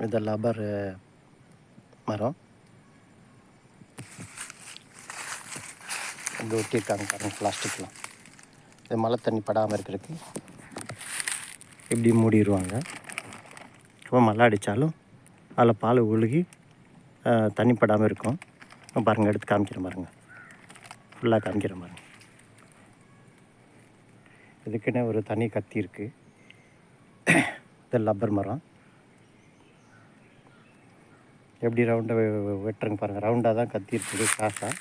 இது லப்பர் மரம் இப்படி ஒட்டியிருக்காங்க பாருங்கள் பிளாஸ்டிக்லாம். இது மழை தண்ணி படாமல் இருக்கிறதுக்கு இப்படி மூடிடுவாங்க. சும்மா மழை அடித்தாலும் அதில் பால் ஒழுகி தண்ணி படாமல் இருக்கும். பாருங்கள், எடுத்து காமிக்கிறேன் பாருங்கள், ஃபுல்லாக காமிக்கிறேன் பாருங்கள். இதுக்குன்னே ஒரு தனி கத்தி இருக்குது. இது லப்பர் மரம் எப்படி ரவுண்டாக வெட்டுறங்க பாருங்கள். ரவுண்டாக தான் கத்தி இருக்குது, காசாக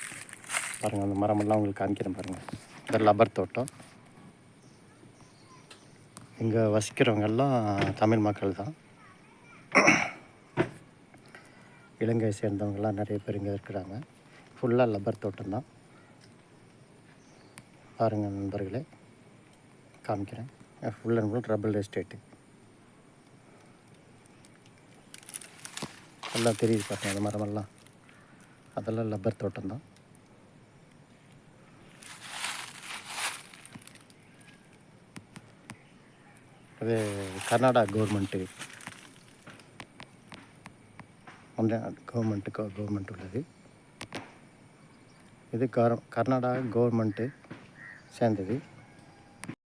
பாருங்கள். அந்த மரமெல்லாம் உங்களுக்கு காமிக்கிறேன் பாருங்கள். இந்த லப்பர் தோட்டம். இங்கே வசிக்கிறவங்கெல்லாம் தமிழ் மக்கள் தான். இலங்கையை சேர்ந்தவங்கெல்லாம் நிறைய பேர் இங்கே இருக்கிறாங்க. ஃபுல்லாக லப்பர் தோட்டம் தான். பாருங்கள் நண்பர்களே, காமிக்கிறேன். Full and full rubber estate. எல்லாம் தெரியுது பாருங்கள், அந்த மரமெல்லாம் அதெல்லாம் லப்பர் தோட்டம் தான். அது கர்நாடகா கவர்மெண்ட்டு கவர்மெண்ட் உள்ளது. இது கர்நாடகா கவர்மெண்ட்டு சேர்ந்தது.